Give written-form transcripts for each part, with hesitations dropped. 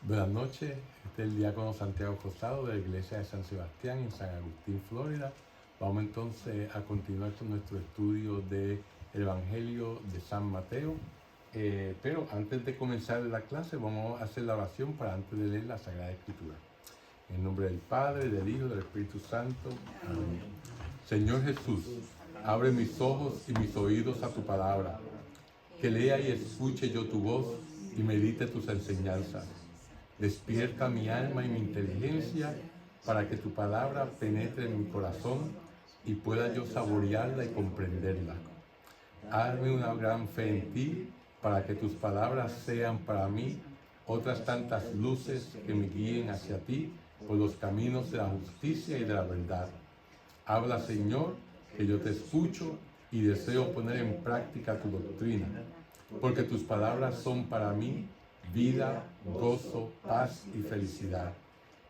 Buenas noches, este es el diácono Santiago Costado de la Iglesia de San Sebastián en San Agustín, Florida. Vamos entonces a continuar con nuestro estudio del Evangelio de San Mateo. Pero antes de comenzar la clase vamos a hacer la oración para antes de leer la Sagrada Escritura. En nombre del Padre, del Hijo y del Espíritu Santo. Amén. Señor Jesús, abre mis ojos y mis oídos a tu palabra, que lea y escuche yo tu voz y medite tus enseñanzas. Despierta mi alma y mi inteligencia para que tu palabra penetre en mi corazón y pueda yo saborearla y comprenderla. Hazme una gran fe en ti para que tus palabras sean para mí otras tantas luces que me guíen hacia ti por los caminos de la justicia y de la verdad. Habla, Señor, que yo te escucho y deseo poner en práctica tu doctrina, porque tus palabras son para mí vida, gozo, paz y felicidad.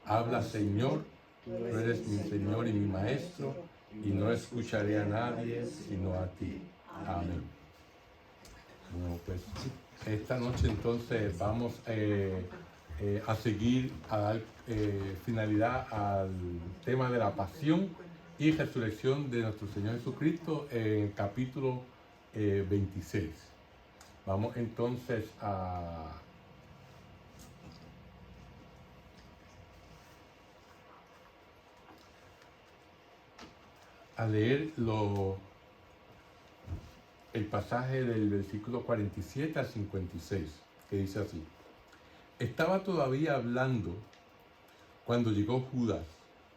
Habla, Señor, tú eres mi Señor y mi Maestro, y no escucharé a nadie sino a ti. Amén. Bueno, pues esta noche entonces vamos a seguir a dar finalidad al tema de la pasión y resurrección de nuestro Señor Jesucristo en el capítulo 26. Vamos entonces a leer el pasaje del versículo 47 al 56, que dice así: Estaba todavía hablando cuando llegó Judas,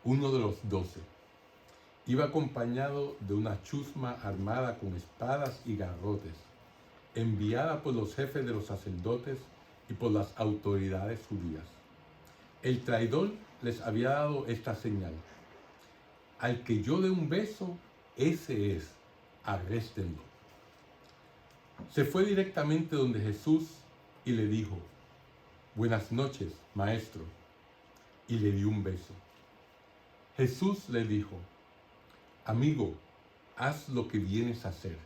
uno de los 12. Iba acompañado de una chusma armada con espadas y garrotes, enviada por los jefes de los sacerdotes y por las autoridades judías. El traidor les había dado esta señal: al que yo dé un beso, ese es, arréstenlo. Se fue directamente donde Jesús y le dijo: Buenas noches, maestro, y le dio un beso. Jesús le dijo: Amigo, haz lo que vienes a hacer.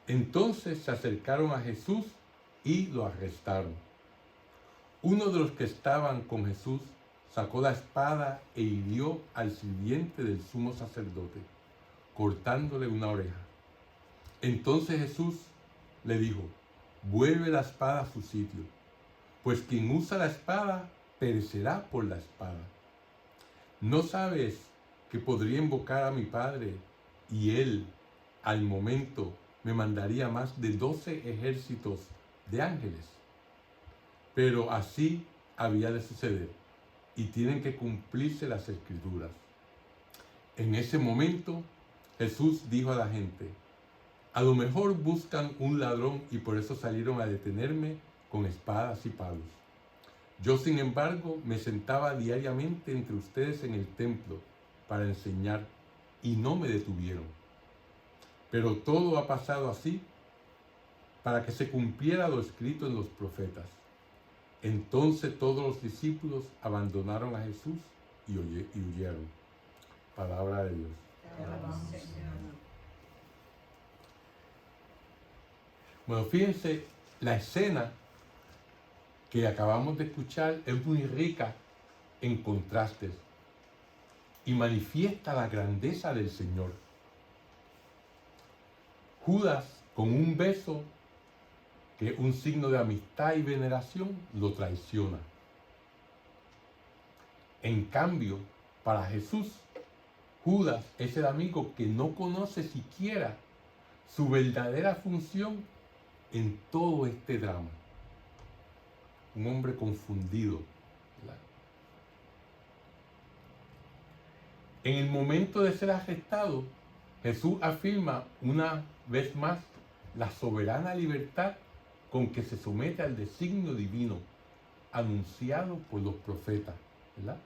Entonces se acercaron a Jesús y lo arrestaron. Uno de los que estaban con Jesús sacó la espada e hirió al sirviente del sumo sacerdote, cortándole una oreja. Entonces Jesús le dijo: Vuelve la espada a su sitio, pues quien usa la espada perecerá por la espada. ¿No sabes que podría invocar a mi Padre y Él, al momento, me mandaría más de 12 ejércitos de ángeles? Pero así había de suceder, y tienen que cumplirse las Escrituras. En ese momento, Jesús dijo a la gente: A lo mejor buscan un ladrón y por eso salieron a detenerme con espadas y palos. Yo, sin embargo, me sentaba diariamente entre ustedes en el templo para enseñar, y no me detuvieron. Pero todo ha pasado así para que se cumpliera lo escrito en los profetas. Entonces todos los discípulos abandonaron a Jesús y huyeron. Palabra de Dios. Bueno, fíjense, la escena que acabamos de escuchar es muy rica en contrastes y manifiesta la grandeza del Señor. Judas, con un beso, que es un signo de amistad y veneración, lo traiciona. En cambio, para Jesús, Judas es el amigo que no conoce siquiera su verdadera función en todo este drama. Un hombre confundido, ¿verdad? En el momento de ser arrestado, Jesús afirma una vez más la soberana libertad con que se somete al designio divino anunciado por los profetas, ¿verdad?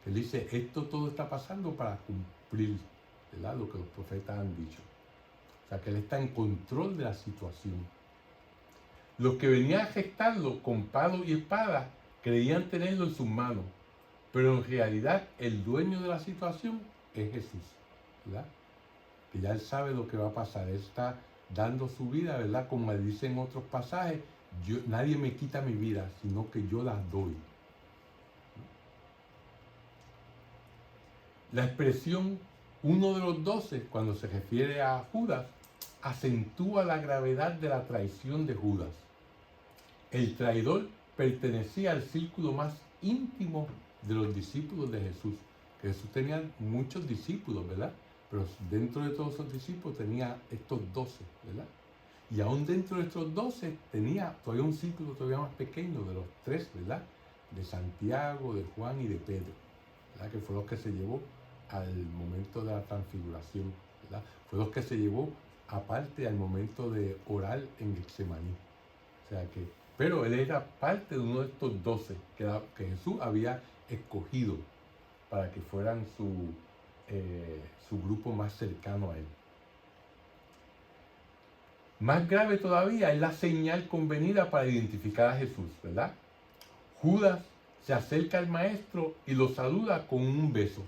Él dice: esto todo está pasando para cumplir, ¿verdad?, lo que los profetas han dicho. O sea, que Él está en control de la situación. Los que venían a arrestarlo con palo y espada creían tenerlo en sus manos, pero en realidad el dueño de la situación es Jesús, ¿verdad? Que ya Él sabe lo que va a pasar. Él está dando su vida, ¿verdad?, como dice en otros pasajes, nadie me quita mi vida, sino que yo la doy. La expresión uno de los 12, cuando se refiere a Judas, acentúa la gravedad de la traición de Judas. El traidor pertenecía al círculo más íntimo de los discípulos de Jesús. Que Jesús tenía muchos discípulos, ¿verdad? Pero dentro de todos esos discípulos tenía estos 12, ¿verdad? Y aún dentro de estos 12 tenía todavía un círculo todavía más pequeño de los 3, ¿verdad? De Santiago, de Juan y de Pedro, ¿verdad? Que fue los que se llevó al momento de la transfiguración, ¿verdad? Fue los que se llevó aparte al momento de orar en Getsemaní. O sea que, pero él era parte de uno de estos 12 que Jesús había escogido para que fueran su grupo más cercano a él. Más grave todavía es la señal convenida para identificar a Jesús, ¿verdad? Judas se acerca al maestro y lo saluda con un beso.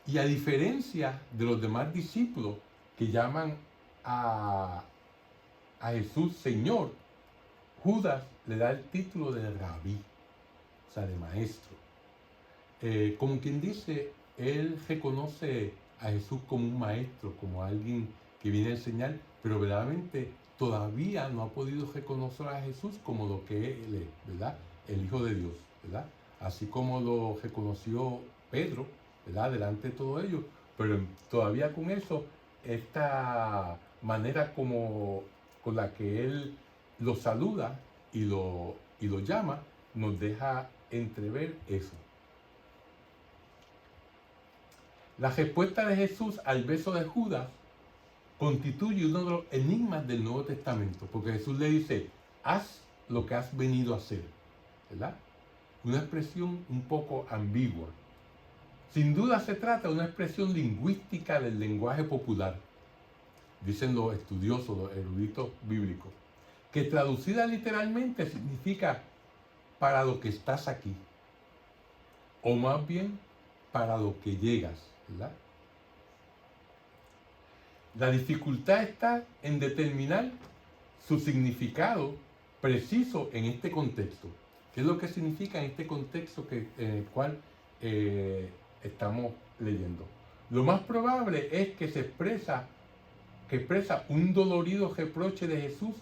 Y a diferencia de los demás discípulos que llaman a Jesús Señor, Judas le da el título de rabí, o sea, de maestro. Como quien dice, él reconoce a Jesús como un maestro, como alguien que viene a enseñar, pero verdaderamente todavía no ha podido reconocer a Jesús como lo que él es, ¿verdad? El Hijo de Dios, ¿verdad? Así como lo reconoció Pedro, ¿verdad? Delante de todo ello, pero todavía con eso, esta manera como con la que él lo saluda y lo llama, nos deja entrever eso. La respuesta de Jesús al beso de Judas constituye uno de los enigmas del Nuevo Testamento, porque Jesús le dice, haz lo que has venido a hacer, ¿verdad? Una expresión un poco ambigua. Sin duda se trata de una expresión lingüística del lenguaje popular, dicen los estudiosos, los eruditos bíblicos, que traducida literalmente significa para lo que estás aquí, o más bien para lo que llegas, ¿verdad? La dificultad está en determinar su significado preciso en este contexto. ¿Qué es lo que significa en este contexto en el cual estamos leyendo? Lo más probable es que expresa un dolorido reproche de Jesús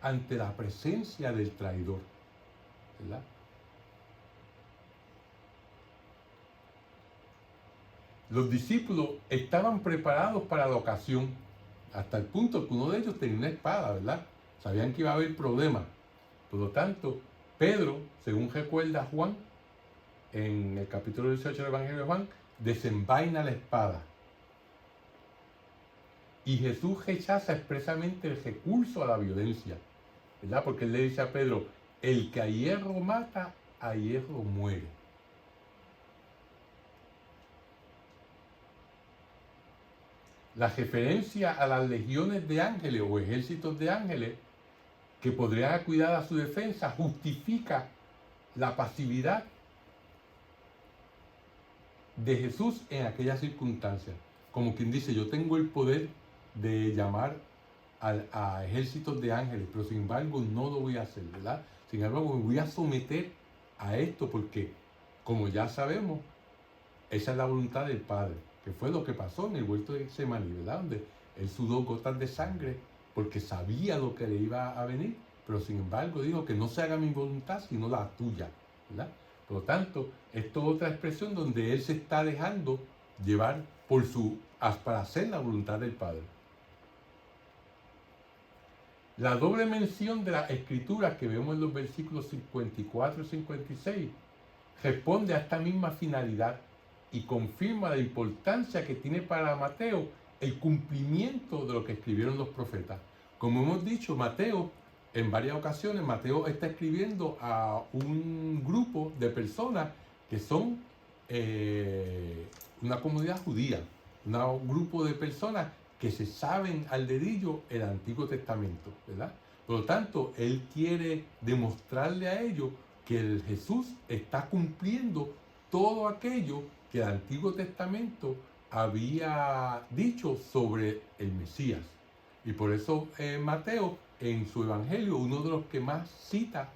ante la presencia del traidor, ¿verdad? Los discípulos estaban preparados para la ocasión, hasta el punto que uno de ellos tenía una espada, ¿verdad? Sabían que iba a haber problemas. Por lo tanto, Pedro, según recuerda Juan, en el capítulo 18 del Evangelio de Juan, desenvaina la espada. Y Jesús rechaza expresamente el recurso a la violencia, ¿verdad? Porque él le dice a Pedro, el que a hierro mata, a hierro muere. La referencia a las legiones de ángeles o ejércitos de ángeles que podrían cuidar a su defensa justifica la pasividad de Jesús en aquellas circunstancias. Como quien dice, yo tengo el poder de llamar a ejércitos de ángeles, pero sin embargo no lo voy a hacer, ¿verdad? Sin embargo me voy a someter a esto porque, como ya sabemos, esa es la voluntad del Padre, que fue lo que pasó en el huerto de Getsemaní, ¿verdad? Donde él sudó gotas de sangre porque sabía lo que le iba a venir, pero sin embargo dijo que no se haga mi voluntad sino la tuya, ¿verdad? Por lo tanto, esto es otra expresión donde él se está dejando llevar para hacer la voluntad del Padre. La doble mención de las escrituras que vemos en los versículos 54 y 56 responde a esta misma finalidad y confirma la importancia que tiene para Mateo el cumplimiento de lo que escribieron los profetas. Como hemos dicho, Mateo, en varias ocasiones, Mateo está escribiendo a un grupo de personas que son una comunidad judía, un grupo de personas que se saben al dedillo el Antiguo Testamento, ¿verdad? Por lo tanto, él quiere demostrarle a ellos que el Jesús está cumpliendo todo aquello que el Antiguo Testamento había dicho sobre el Mesías. Y por eso Mateo en su evangelio uno de los que más cita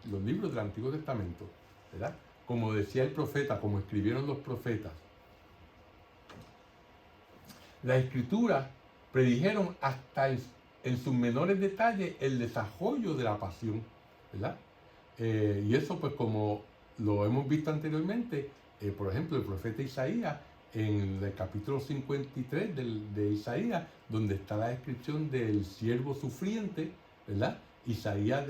los libros del Antiguo Testamento, ¿verdad? Como decía el profeta, como escribieron los profetas. Las escrituras predijeron hasta en sus menores detalles el desarrollo de la pasión, ¿verdad? Y eso, pues, como lo hemos visto anteriormente, por ejemplo, el profeta Isaías, en el capítulo 53 de Isaías, donde está la descripción del siervo sufriente, ¿verdad? Isaías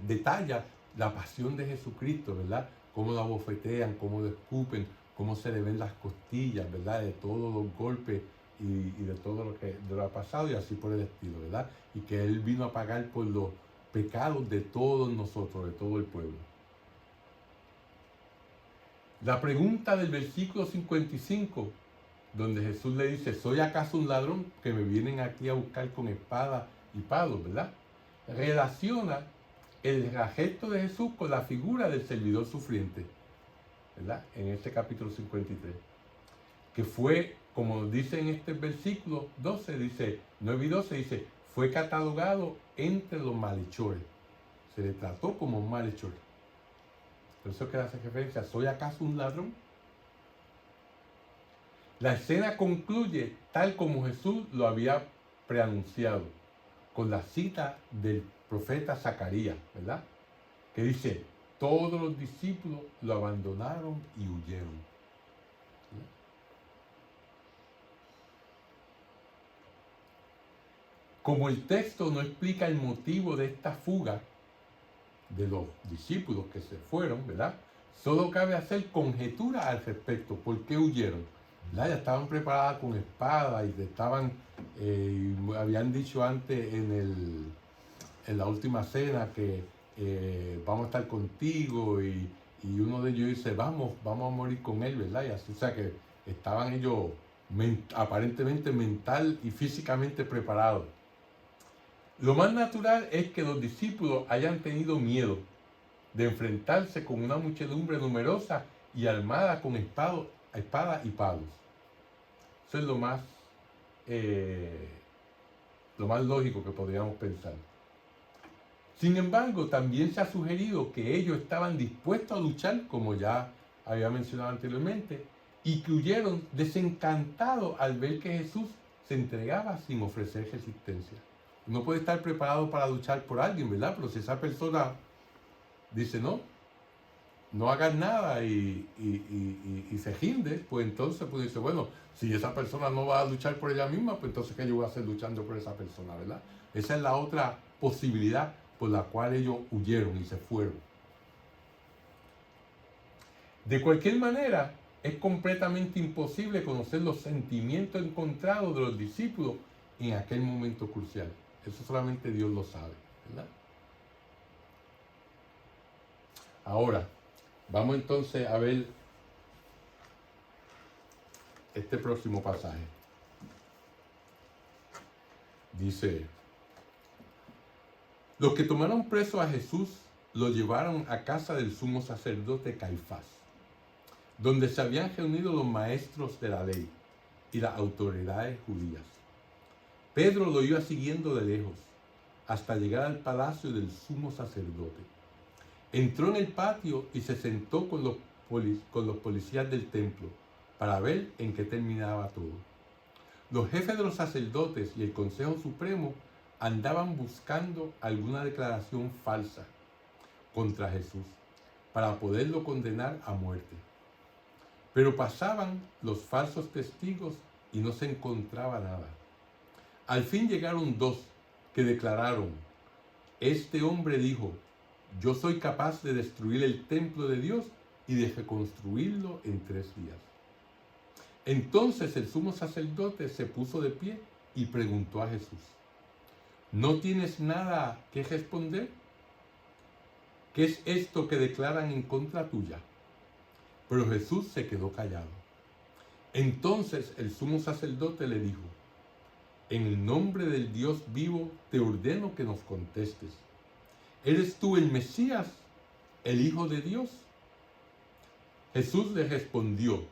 detalla la pasión de Jesucristo, ¿verdad? Cómo la bofetean, cómo lo escupen, cómo se le ven las costillas, ¿verdad? De todos los golpes y de todo lo que ha pasado y así por el estilo, ¿verdad? Y que Él vino a pagar por los pecados de todos nosotros, de todo el pueblo. La pregunta del versículo 55, donde Jesús le dice, ¿soy acaso un ladrón que me vienen aquí a buscar con espada y palos, ¿verdad? Relaciona el gesto de Jesús con la figura del servidor sufriente, ¿verdad? En este capítulo 53, que fue, como dice en este versículo 12, dice, 9 y 12, dice, fue catalogado entre los malhechores. Se le trató como un malhechor. Por eso que hace referencia, ¿soy acaso un ladrón? La escena concluye tal como Jesús lo había preanunciado, con la cita del profeta Zacarías, ¿verdad? Que dice, todos los discípulos lo abandonaron y huyeron. ¿Verdad? Como el texto no explica el motivo de esta fuga de los discípulos que se fueron, ¿verdad? Solo cabe hacer conjetura al respecto. ¿Por qué huyeron? ¿Verdad? Ya estaban preparadas con espada y habían dicho antes en la última cena que vamos a estar contigo y uno de ellos dice, vamos a morir con él, ¿verdad? Y así, o sea que estaban ellos aparentemente mental y físicamente preparados. Lo más natural es que los discípulos hayan tenido miedo de enfrentarse con una muchedumbre numerosa y armada con espada y palos. Eso es lo más lógico que podríamos pensar. Sin embargo, también se ha sugerido que ellos estaban dispuestos a luchar, como ya había mencionado anteriormente, y que huyeron desencantados al ver que Jesús se entregaba sin ofrecer resistencia. Uno puede estar preparado para luchar por alguien, ¿verdad? Pero si esa persona dice no hagas nada y se rinde, pues entonces pues dice, bueno, si esa persona no va a luchar por ella misma, pues entonces ¿qué yo voy a hacer luchando por esa persona, verdad? Esa es la otra posibilidad por la cual ellos huyeron y se fueron. De cualquier manera, es completamente imposible conocer los sentimientos encontrados de los discípulos en aquel momento crucial. Eso solamente Dios lo sabe, ¿verdad? Ahora, vamos entonces a ver este próximo pasaje. Dice, los que tomaron preso a Jesús lo llevaron a casa del sumo sacerdote Caifás, donde se habían reunido los maestros de la ley y las autoridades judías. Pedro lo iba siguiendo de lejos, hasta llegar al palacio del sumo sacerdote. Entró en el patio y se sentó con los policías del templo para ver en qué terminaba todo. Los jefes de los sacerdotes y el Consejo Supremo andaban buscando alguna declaración falsa contra Jesús para poderlo condenar a muerte. Pero pasaban los falsos testigos y no se encontraba nada. Al fin llegaron dos que declararon, este hombre dijo, yo soy capaz de destruir el templo de Dios y de reconstruirlo en 3 días. Entonces el sumo sacerdote se puso de pie y preguntó a Jesús, ¿no tienes nada que responder? ¿Qué es esto que declaran en contra tuya? Pero Jesús se quedó callado. Entonces el sumo sacerdote le dijo, en el nombre del Dios vivo te ordeno que nos contestes. ¿Eres tú el Mesías, el Hijo de Dios? Jesús le respondió,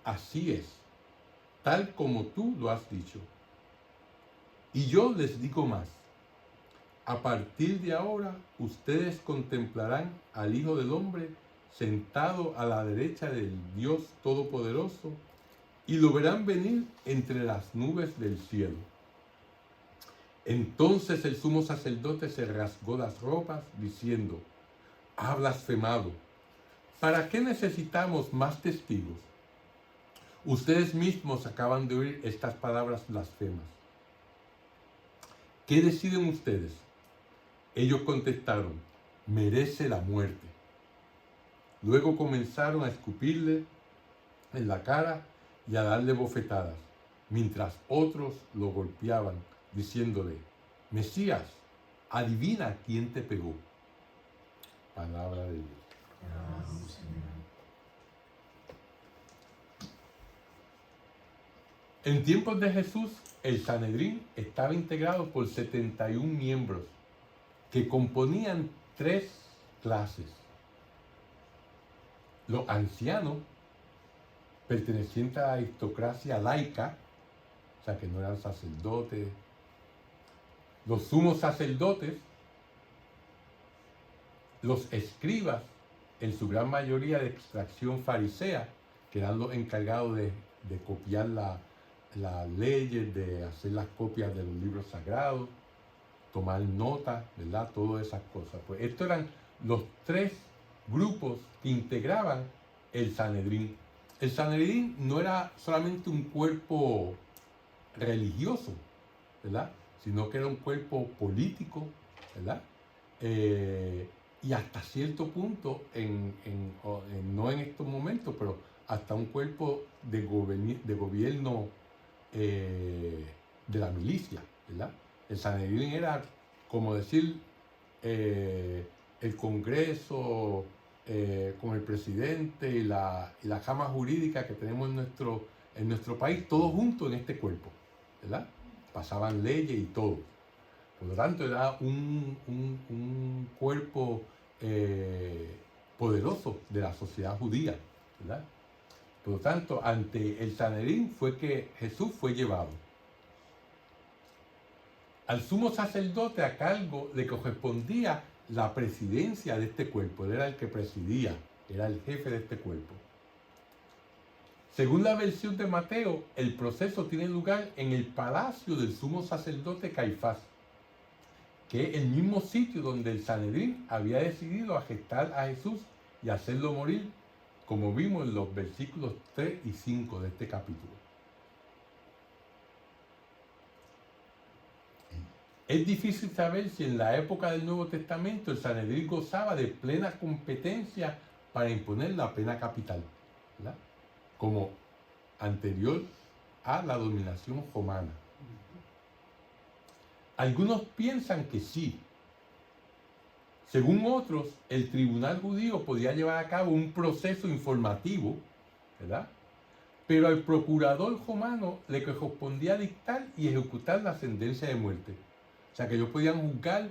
así es, tal como tú lo has dicho. Y yo les digo más, a partir de ahora ustedes contemplarán al Hijo del Hombre sentado a la derecha del Dios Todopoderoso y lo verán venir entre las nubes del cielo. Entonces el sumo sacerdote se rasgó las ropas diciendo, ha blasfemado. ¿Para qué necesitamos más testigos? Ustedes mismos acaban de oír estas palabras blasfemas. ¿Qué deciden ustedes? Ellos contestaron, merece la muerte. Luego comenzaron a escupirle en la cara y a darle bofetadas, mientras otros lo golpeaban, diciéndole, Mesías, adivina quién te pegó. Palabra de Dios. En tiempos de Jesús, el Sanedrín estaba integrado por 71 miembros que componían 3 clases. Los ancianos, pertenecientes a la aristocracia laica, o sea que no eran sacerdotes, los sumos sacerdotes, los escribas, en su gran mayoría de extracción farisea, que eran los encargados de copiar las leyes, de hacer las copias de los libros sagrados, tomar notas, ¿verdad? Todas esas cosas. Pues estos eran los 3 grupos que integraban el Sanedrín. El Sanedrín no era solamente un cuerpo religioso, ¿verdad? Sino que era un cuerpo político, ¿verdad? Y hasta cierto punto, no en estos momentos, pero hasta un cuerpo de gobierno de la milicia, ¿verdad? El Sanedrín era, como decir, el Congreso con el presidente y la Cámara Jurídica que tenemos en nuestro país, todos juntos en este cuerpo, ¿verdad? Pasaban leyes y todo. Por lo tanto, era un cuerpo poderoso de la sociedad judía, ¿verdad? Por lo tanto, ante el Sanedrín fue que Jesús fue llevado. Al sumo sacerdote a cargo le correspondía la presidencia de este cuerpo. Él era el que presidía, era el jefe de este cuerpo. Según la versión de Mateo, el proceso tiene lugar en el palacio del sumo sacerdote Caifás, que es el mismo sitio donde el Sanedrín había decidido arrestar a Jesús y hacerlo morir, como vimos en los versículos 3 y 5 de este capítulo. Es difícil saber si en la época del Nuevo Testamento el Sanedrín gozaba de plena competencia para imponer la pena capital, ¿verdad? Como anterior a la dominación romana. Algunos piensan que sí. Según otros, el tribunal judío podía llevar a cabo un proceso informativo, ¿verdad? Pero al procurador romano le correspondía dictar y ejecutar la sentencia de muerte. O sea que ellos podían juzgar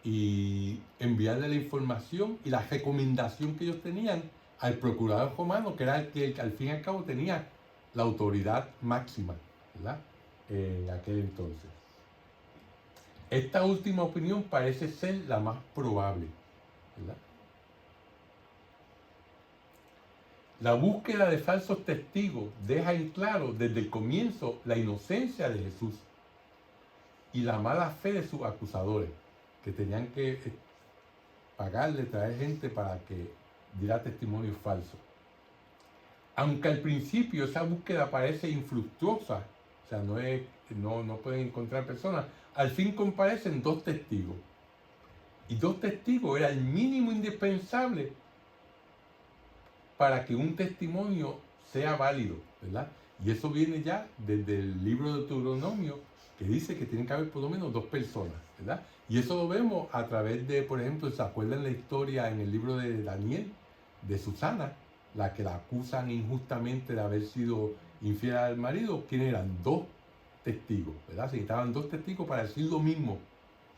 y enviarle la información y la recomendación que ellos tenían al procurador romano, que era el que al fin y al cabo tenía la autoridad máxima, ¿verdad? En aquel entonces. Esta última opinión parece ser la más probable, ¿verdad? La búsqueda de falsos testigos deja en claro desde el comienzo la inocencia de Jesús y la mala fe de sus acusadores, que tenían que pagarle, traer gente para que diera testimonios falsos. Aunque al principio esa búsqueda parece infructuosa, o sea, no pueden encontrar personas, al fin comparecen 2 testigos. Y 2 testigos era el mínimo indispensable para que un testimonio sea válido, ¿verdad? Y eso viene ya desde el libro de Deuteronomio, que dice que tienen que haber por lo menos 2 personas, ¿verdad? Y eso lo vemos a través de, por ejemplo, ¿se acuerdan la historia en el libro de Daniel, de Susana, la que la acusan injustamente de haber sido infiel al marido? ¿Quiénes eran? 2 testigos, ¿verdad? Se necesitaban 2 testigos para decir lo mismo,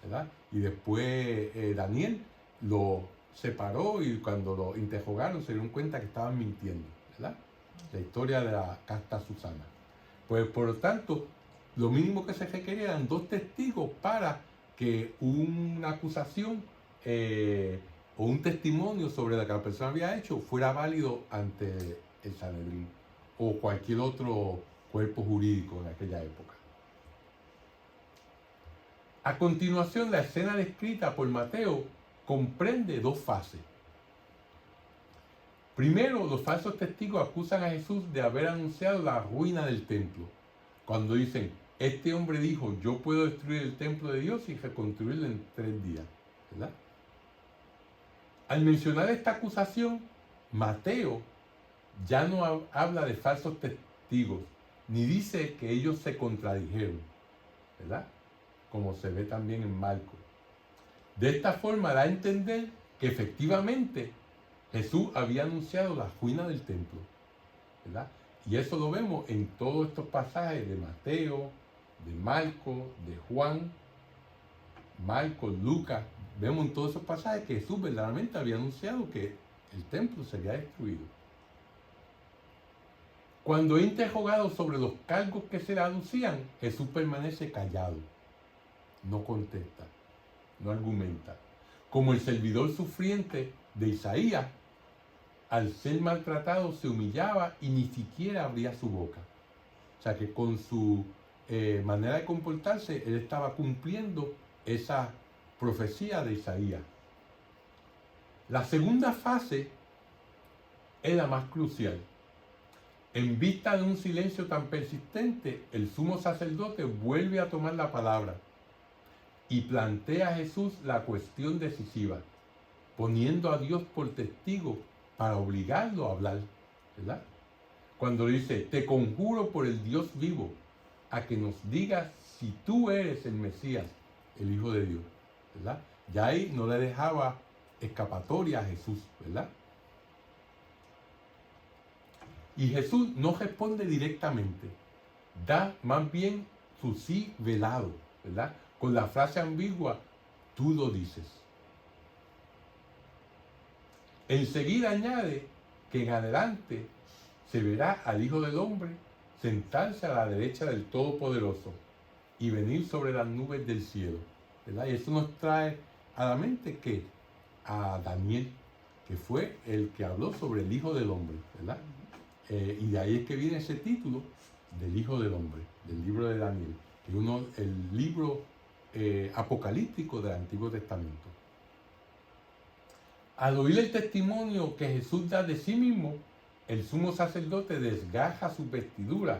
¿verdad? Y después Daniel lo separó y cuando lo interrogaron se dieron cuenta que estaban mintiendo, ¿verdad? La historia de la casta Susana. Pues por lo tanto, lo mínimo que se requería eran 2 testigos para que una acusación o un testimonio sobre lo que la persona había hecho fuera válido ante el Sanedrín o cualquier otro cuerpo jurídico en aquella época. A continuación, la escena descrita por Mateo comprende 2 fases. Primero, los falsos testigos acusan a Jesús de haber anunciado la ruina del templo, cuando dicen, este hombre dijo, yo puedo destruir el templo de Dios y reconstruirlo en 3 días, ¿verdad? Al mencionar esta acusación, Mateo ya no habla de falsos testigos, ni dice que ellos se contradijeron, ¿verdad? Como se ve también en Marcos. De esta forma da a entender que efectivamente Jesús había anunciado la ruina del templo, ¿verdad? Y eso lo vemos en todos estos pasajes de Mateo, de Marcos, de Juan, Marcos, Lucas. Vemos en todos esos pasajes que Jesús verdaderamente había anunciado que el templo sería destruido. Cuando es interrogado sobre los cargos que se le aducían, Jesús permanece callado, no contesta, no argumenta. Como el servidor sufriente de Isaías, al ser maltratado se humillaba y ni siquiera abría su boca. O sea que con su manera de comportarse, él estaba cumpliendo esa profecía de Isaías. La segunda fase es la más crucial. En vista de un silencio tan persistente, el sumo sacerdote vuelve a tomar la palabra y plantea a Jesús la cuestión decisiva, poniendo a Dios por testigo para obligarlo a hablar, ¿verdad? Cuando dice, te conjuro por el Dios vivo, a que nos digas si tú eres el Mesías, el Hijo de Dios, ¿verdad? Ya ahí no le dejaba escapatoria a Jesús, ¿verdad? Y Jesús no responde directamente, da más bien su sí velado, ¿verdad? Con la frase ambigua, tú lo dices. Enseguida añade que en adelante se verá al Hijo del Hombre sentarse a la derecha del Todopoderoso y venir sobre las nubes del cielo, ¿verdad? Y eso nos trae a la mente que a Daniel, que fue el que habló sobre el Hijo del Hombre, ¿verdad? Y de ahí es que viene ese título del Hijo del Hombre, del libro de Daniel, que es el libro apocalíptico del Antiguo Testamento. Al oír el testimonio que Jesús da de sí mismo, el sumo sacerdote desgaja sus vestiduras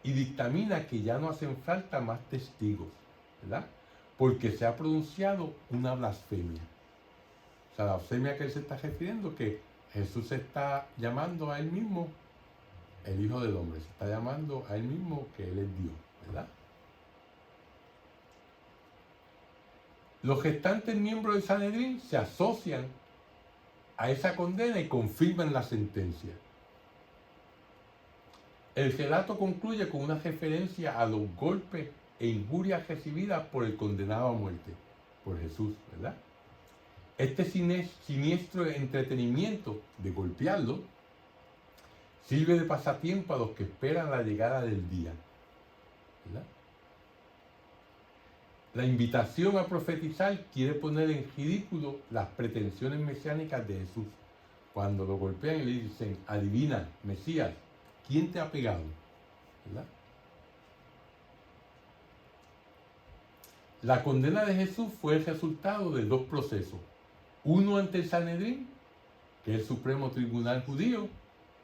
y dictamina que ya no hacen falta más testigos, ¿verdad? Porque se ha pronunciado una blasfemia. O sea, la blasfemia que él se está refiriendo, que Jesús se está llamando a él mismo el Hijo del Hombre, se está llamando a él mismo que él es Dios, ¿verdad? Los restantes miembros del Sanedrín se asocian a esa condena y confirman la sentencia. El relato concluye con una referencia a los golpes e injurias recibidas por el condenado a muerte, por Jesús, ¿verdad? Este siniestro entretenimiento de golpearlo sirve de pasatiempo a los que esperan la llegada del día, ¿verdad? La invitación a profetizar quiere poner en ridículo las pretensiones mesiánicas de Jesús. Cuando lo golpean y le dicen, adivina, Mesías, ¿quién te ha pegado? ¿Verdad? La condena de Jesús fue el resultado de 2 procesos. Uno ante el Sanedrín, que es el supremo tribunal judío,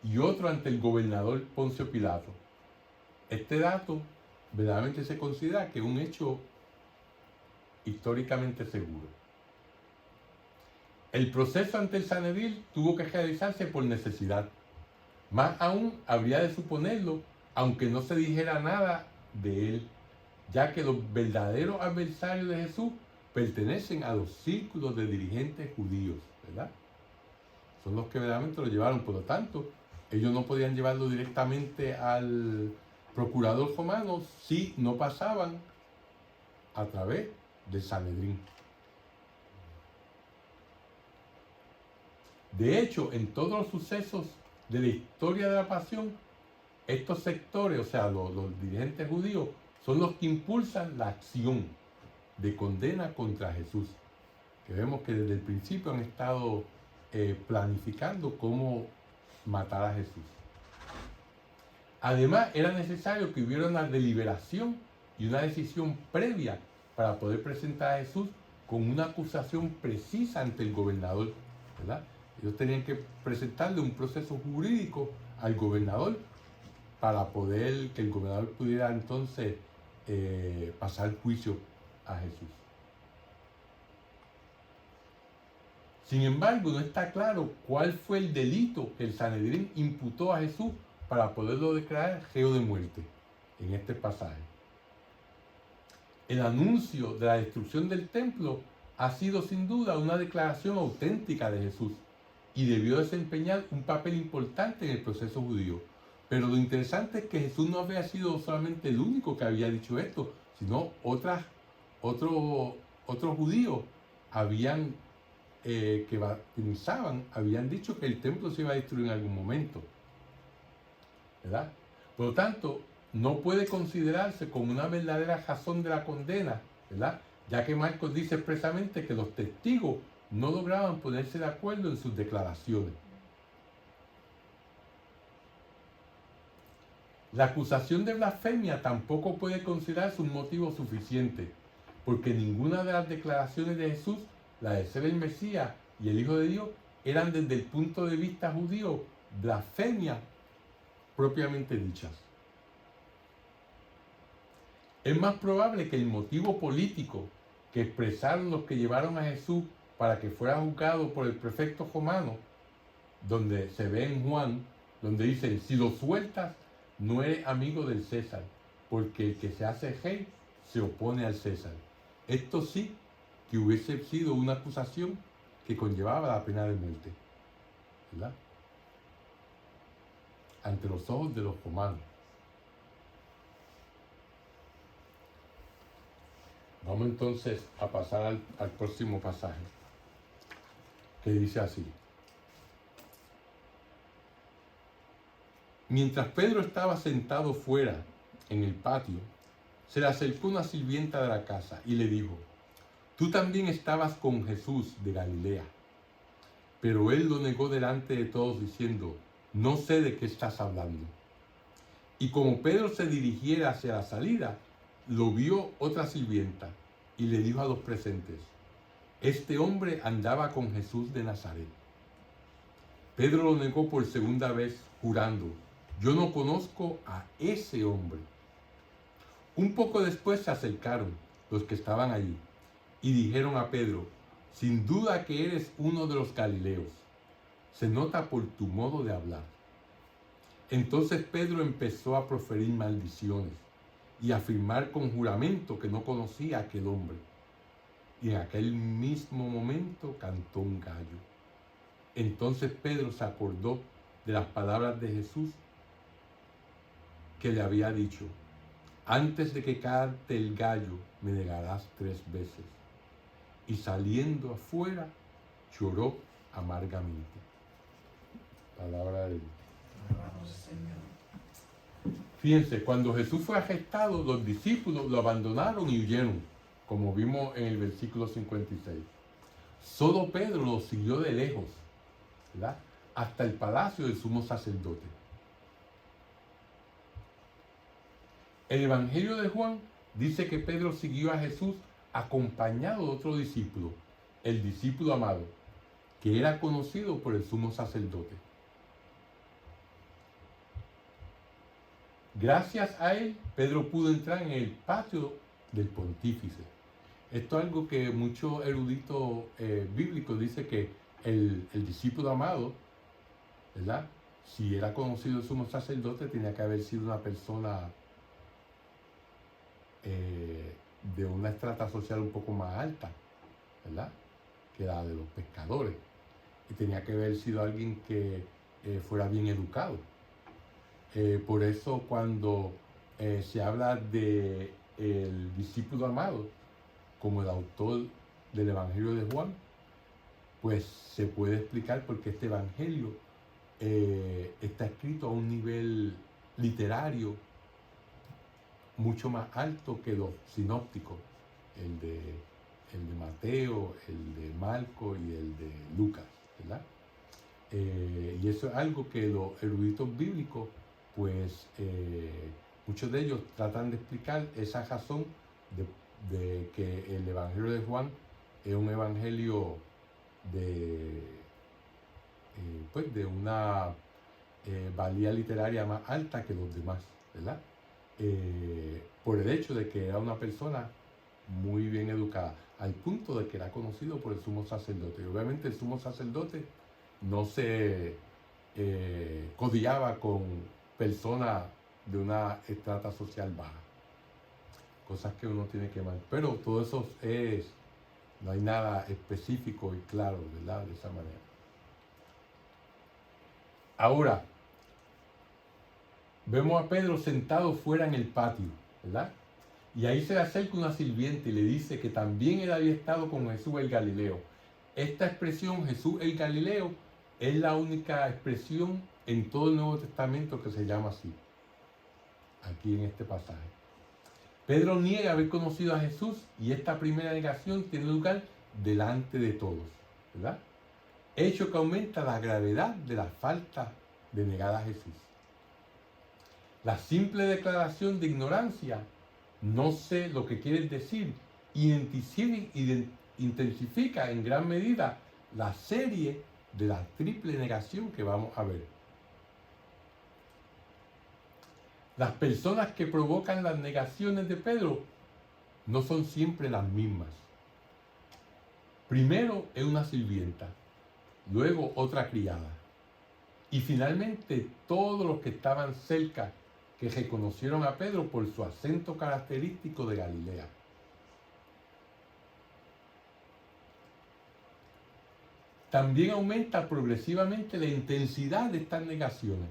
y otro ante el gobernador Poncio Pilato. Este dato verdaderamente se considera que es un hecho históricamente seguro. El proceso ante el Sanedrín tuvo que realizarse por necesidad. Más aún habría de suponerlo, aunque no se dijera nada de él, ya que los verdaderos adversarios de Jesús pertenecen a los círculos de dirigentes judíos, ¿verdad? Son los que verdaderamente lo llevaron, por lo tanto, ellos no podían llevarlo directamente al procurador romano si no pasaban a través del Sanedrín. De hecho, en todos los sucesos de la historia de la pasión, estos sectores, o sea, los dirigentes judíos, son los que impulsan la acción de condena contra Jesús. Que vemos que desde el principio han estado planificando cómo matar a Jesús. Además, era necesario que hubiera una deliberación y una decisión previa para poder presentar a Jesús con una acusación precisa ante el gobernador, ¿verdad? Ellos tenían que presentarle un proceso jurídico al gobernador para poder que el gobernador pudiera entonces pasar juicio a Jesús. Sin embargo, no está claro cuál fue el delito que el Sanedrín imputó a Jesús para poderlo declarar reo de muerte en este pasaje. El anuncio de la destrucción del templo ha sido sin duda una declaración auténtica de Jesús y debió desempeñar un papel importante en el proceso judío. Pero lo interesante es que Jesús no había sido solamente el único que había dicho esto, sino otros judíos que bautizaban, habían dicho que el templo se iba a destruir en algún momento, ¿verdad? Por lo tanto, no puede considerarse como una verdadera razón de la condena, ¿verdad? Ya que Marcos dice expresamente que los testigos no lograban ponerse de acuerdo en sus declaraciones. La acusación de blasfemia tampoco puede considerarse un motivo suficiente, porque ninguna de las declaraciones de Jesús, la de ser el Mesías y el Hijo de Dios, eran desde el punto de vista judío blasfemia propiamente dichas. Es más probable que el motivo político que expresaron los que llevaron a Jesús para que fuera juzgado por el prefecto romano, donde se ve en Juan, donde dicen, si lo sueltas, no eres amigo del César, porque el que se hace rey se opone al César. Esto sí que hubiese sido una acusación que conllevaba la pena de muerte, ¿verdad? Ante los ojos de los romanos. Vamos entonces a pasar al próximo pasaje, que dice así. Mientras Pedro estaba sentado fuera en el patio, se le acercó una sirvienta de la casa y le dijo, tú también estabas con Jesús de Galilea. Pero él lo negó delante de todos diciendo, no sé de qué estás hablando. Y como Pedro se dirigiera hacia la salida, lo vio otra sirvienta y le dijo a los presentes, este hombre andaba con Jesús de Nazaret. Pedro lo negó por segunda vez, jurando, yo no conozco a ese hombre. Un poco después se acercaron los que estaban allí y dijeron a Pedro, sin duda que eres uno de los galileos, se nota por tu modo de hablar. Entonces Pedro empezó a proferir maldiciones y a afirmar con juramento que no conocía a aquel hombre. Y en aquel mismo momento cantó un gallo. Entonces Pedro se acordó de las palabras de Jesús que le había dicho, antes de que cante el gallo me negarás 3 veces. Y saliendo afuera lloró amargamente. Palabra de Dios. Fíjense, cuando Jesús fue arrestado, los discípulos lo abandonaron y huyeron, como vimos en el versículo 56. Solo Pedro lo siguió de lejos, ¿verdad?, hasta el palacio del sumo sacerdote. El Evangelio de Juan dice que Pedro siguió a Jesús acompañado de otro discípulo, el discípulo amado, que era conocido por el sumo sacerdote. Gracias a él, Pedro pudo entrar en el patio del pontífice. Esto es algo que muchos eruditos bíblicos dicen que el discípulo amado, ¿verdad?, si era conocido el sumo sacerdote, tenía que haber sido una persona de una estrata social un poco más alta, ¿verdad?, que la de los pescadores. Y tenía que haber sido alguien que fuera bien educado. Por eso cuando se habla de el discípulo amado como el autor del Evangelio de Juan, pues se puede explicar porque este Evangelio está escrito a un nivel literario mucho más alto que los sinópticos, el de Mateo, el de Marco y el de Lucas, ¿verdad? Y eso es algo que los eruditos bíblicos, pues muchos de ellos tratan de explicar esa razón de que el Evangelio de Juan es un evangelio pues de una valía literaria más alta que los demás, ¿verdad? Por el hecho de que era una persona muy bien educada, al punto de que era conocido por el sumo sacerdote. Y obviamente el sumo sacerdote no se codiaba con personas de una estrata social baja. Cosas que uno tiene que mantener. Pero todo eso no hay nada específico y claro, ¿verdad? De esa manera. Ahora, vemos a Pedro sentado fuera en el patio, ¿verdad? Y ahí se le acerca una sirvienta y le dice que también él había estado con Jesús el Galileo. Esta expresión, Jesús el Galileo, es la única expresión en todo el Nuevo Testamento que se llama así, aquí en este pasaje. Pedro niega haber conocido a Jesús y esta primera negación tiene lugar delante de todos, ¿verdad? Hecho que aumenta la gravedad de la falta de negar a Jesús. La simple declaración de ignorancia, no sé lo que quieres decir, intensifica en gran medida la serie de la triple negación que vamos a ver. Las personas que provocan las negaciones de Pedro no son siempre las mismas. Primero es una sirvienta, luego otra criada, y finalmente todos los que estaban cerca que reconocieron a Pedro por su acento característico de Galilea. También aumenta progresivamente la intensidad de estas negaciones.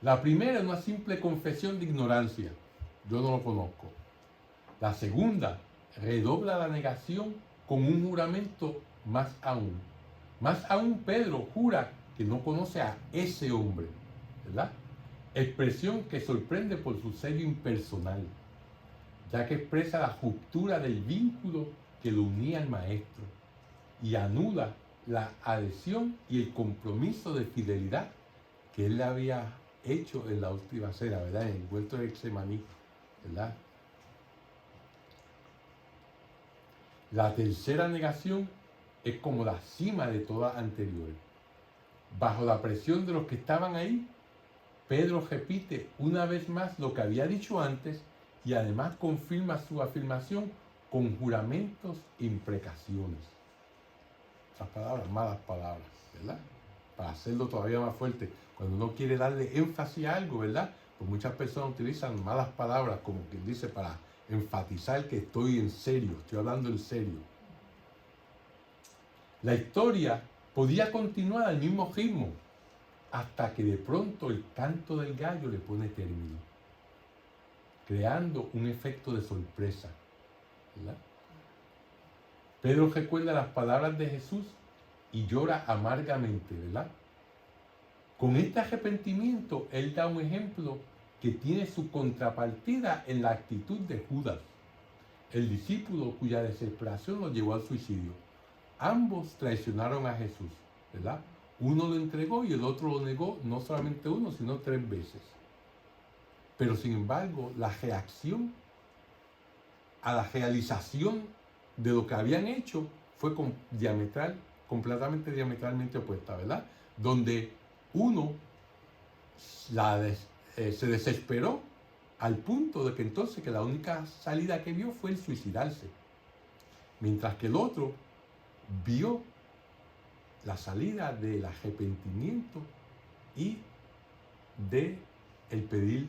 La primera es una simple confesión de ignorancia. Yo no lo conozco. La segunda redobla la negación con un juramento más aún. Más aún Pedro jura que no conoce a ese hombre, ¿verdad? Expresión que sorprende por su sello impersonal, ya que expresa la ruptura del vínculo que lo unía al maestro y anula la adhesión y el compromiso de fidelidad que él le había hecho en la última cena, ¿verdad? En el huerto de Getsemaní, ¿verdad? La tercera negación es como la cima de todas anteriores. Bajo la presión de los que estaban ahí, Pedro repite una vez más lo que había dicho antes y además confirma su afirmación con juramentos e imprecaciones. Esas palabras, malas palabras, ¿verdad? Para hacerlo todavía más fuerte. Cuando uno quiere darle énfasis a algo, ¿verdad? Pues muchas personas utilizan malas palabras, como quien dice, para enfatizar que estoy en serio, estoy hablando en serio. La historia podía continuar al mismo ritmo, hasta que de pronto el canto del gallo le pone término, creando un efecto de sorpresa, ¿verdad? Pedro recuerda las palabras de Jesús y llora amargamente, ¿verdad? Con este arrepentimiento, él da un ejemplo que tiene su contrapartida en la actitud de Judas, el discípulo cuya desesperación lo llevó al suicidio. Ambos traicionaron a Jesús, ¿verdad? Uno lo entregó y el otro lo negó, no solamente uno, sino 3 veces. Pero sin embargo, la reacción a la realización de lo que habían hecho fue completamente diametralmente opuesta, ¿verdad? Donde uno se desesperó al punto de que entonces que la única salida que vio fue el suicidarse, mientras que el otro vio la salida del arrepentimiento y de el pedir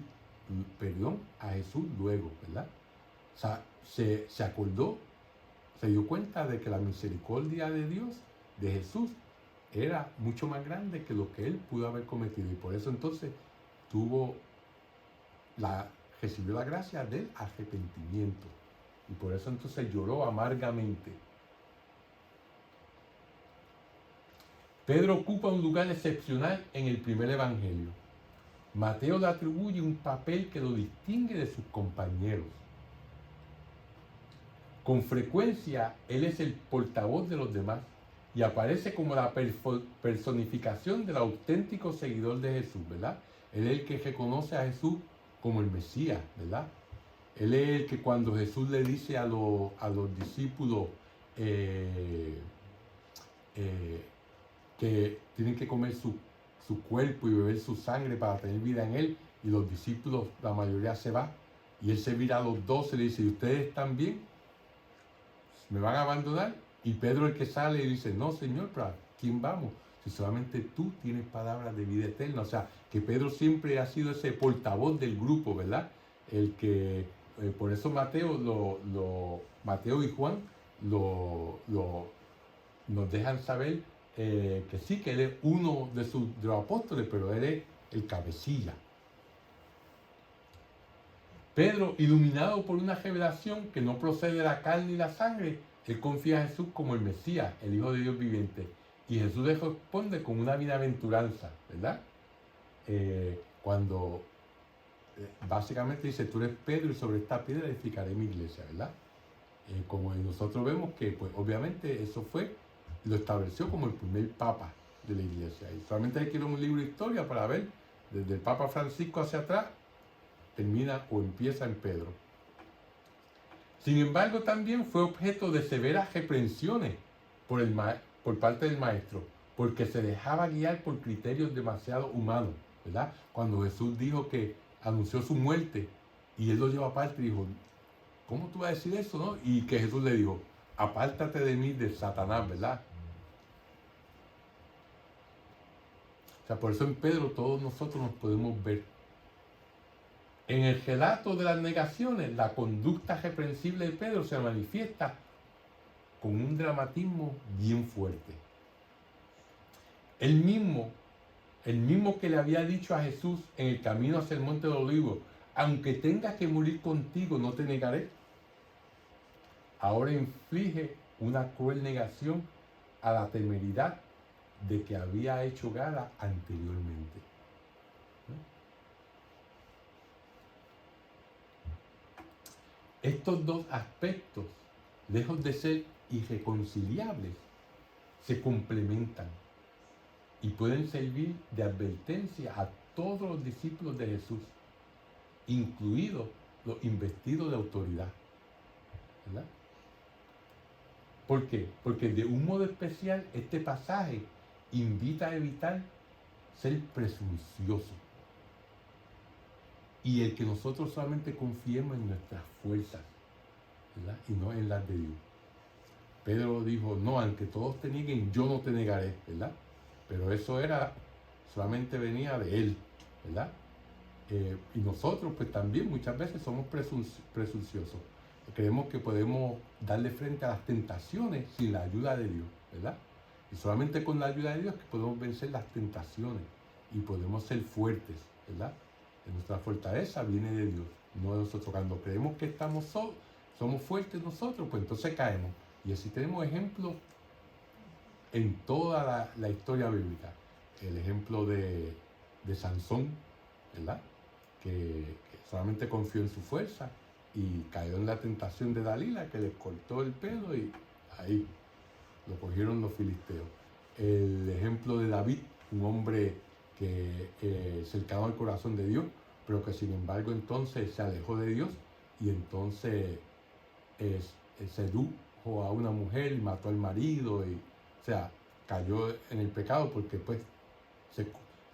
perdón a Jesús luego, ¿verdad? O sea, se acordó, se dio cuenta de que la misericordia de Dios, de Jesús, era mucho más grande que lo que él pudo haber cometido, y por eso entonces recibió la gracia del arrepentimiento, y por eso entonces lloró amargamente. Pedro ocupa un lugar excepcional en el primer evangelio. Mateo le atribuye un papel que lo distingue de sus compañeros. Con frecuencia, él es el portavoz de los demás y aparece como la personificación del auténtico seguidor de Jesús, ¿verdad? Él es el que reconoce a Jesús como el Mesías, ¿verdad? Él es el que cuando Jesús le dice a los discípulos que tienen que comer su cuerpo y beber su sangre para tener vida en él, y los discípulos, la mayoría se va, y él se mira a los 12 y le dice, ¿y ustedes están bien? ¿Me van a abandonar? Y Pedro el que sale y dice, no Señor, ¿para quién vamos? Si solamente tú tienes palabras de vida eterna. O sea, que Pedro siempre ha sido ese portavoz del grupo, ¿verdad? El que, por eso Mateo y Juan nos dejan saber que sí, que él es uno de los apóstoles, pero él es el cabecilla. Pedro, iluminado por una revelación que no procede de la carne y la sangre, él confía a Jesús como el Mesías, el Hijo de Dios viviente. Y Jesús le responde con una bienaventuranza, ¿verdad? Cuando básicamente dice, tú eres Pedro y sobre esta piedra edificaré mi iglesia, ¿verdad? Como nosotros vemos que, pues obviamente eso lo estableció como el primer papa de la iglesia. Y solamente hay que ir a un libro de historia para ver, desde el Papa Francisco hacia atrás, termina o empieza en Pedro. Sin embargo, también fue objeto de severas reprensiones por parte del maestro, porque se dejaba guiar por criterios demasiado humanos, ¿verdad? Cuando Jesús dijo que anunció su muerte y él lo llevó aparte y dijo, ¿cómo tú vas a decir eso, no? Y que Jesús le dijo, apártate de mí, de Satanás, ¿verdad? O sea, por eso en Pedro todos nosotros nos podemos ver. En el relato de las negaciones, la conducta reprensible de Pedro se manifiesta con un dramatismo bien fuerte. El mismo que le había dicho a Jesús en el camino hacia el Monte de Olivos, aunque tenga que morir contigo, no te negaré. Ahora inflige una cruel negación a la temeridad de que había hecho gala anteriormente. Estos dos aspectos, lejos de ser irreconciliables, se complementan y pueden servir de advertencia a todos los discípulos de Jesús, incluidos los investidos de autoridad, ¿verdad? ¿Por qué? Porque de un modo especial este pasaje invita a evitar ser presuncioso y el que nosotros solamente confiemos en nuestras fuerzas, ¿verdad? Y no en las de Dios. Pedro dijo, no, aunque todos te nieguen, yo no te negaré, ¿verdad? Pero eso solamente venía de él, ¿verdad? Y nosotros pues también muchas veces somos presunciosos. Creemos que podemos darle frente a las tentaciones sin la ayuda de Dios, ¿verdad? Y solamente con la ayuda de Dios que podemos vencer las tentaciones y podemos ser fuertes, ¿verdad? Nuestra fortaleza viene de Dios, no de nosotros. Cuando creemos que somos fuertes nosotros, pues entonces caemos. Y así tenemos ejemplos en toda la historia bíblica. El ejemplo de Sansón, ¿verdad? Que solamente confió en su fuerza y cayó en la tentación de Dalila, que le cortó el pelo y ahí lo cogieron los filisteos. El ejemplo de David, un hombre que cercano al corazón de Dios, pero que sin embargo entonces se alejó de Dios y entonces sedujo a una mujer y mató al marido, o sea, cayó en el pecado porque pues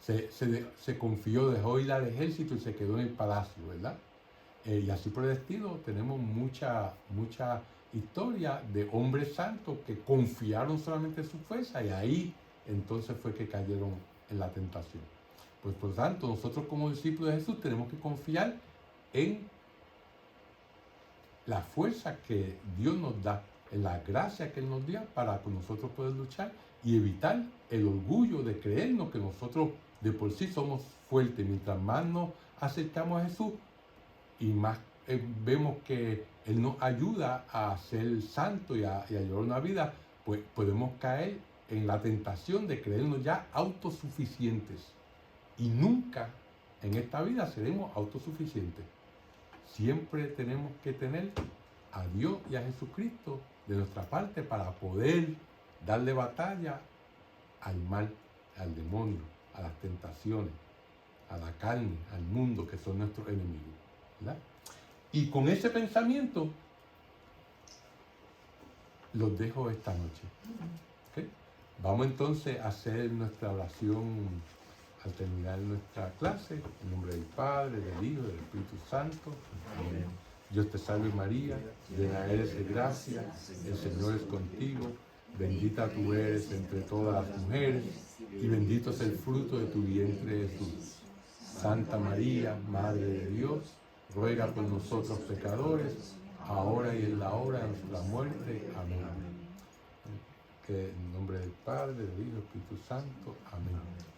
se confió, dejó ir al ejército y se quedó en el palacio, ¿verdad? Y así por el estilo tenemos mucha historia de hombres santos que confiaron solamente en su fuerza y ahí entonces fue que cayeron en la tentación. Pues por tanto, nosotros como discípulos de Jesús tenemos que confiar en la fuerza que Dios nos da, en la gracia que Él nos da para que nosotros poder luchar y evitar el orgullo de creernos que nosotros de por sí somos fuertes. Mientras más nos acercamos a Jesús y más vemos que Él nos ayuda a ser santos y a llevar una vida, pues podemos caer en la tentación de creernos ya autosuficientes y nunca en esta vida seremos autosuficientes. Siempre tenemos que tener a Dios y a Jesucristo de nuestra parte para poder darle batalla al mal, al demonio, a las tentaciones, a la carne, al mundo, que son nuestros enemigos, ¿verdad? Y con ese pensamiento los dejo esta noche. ¿Okay? Vamos entonces a hacer nuestra oración al terminar nuestra clase, en nombre del Padre, del Hijo y del Espíritu Santo. Amén. Dios te salve María, llena eres de gracia, el Señor es contigo, bendita tú eres entre todas las mujeres, y bendito es el fruto de tu vientre Jesús. Santa María, Madre de Dios, ruega por nosotros pecadores, ahora y en la hora de nuestra muerte. Amén. Que en nombre del Padre, del Hijo y del Espíritu Santo. Amén.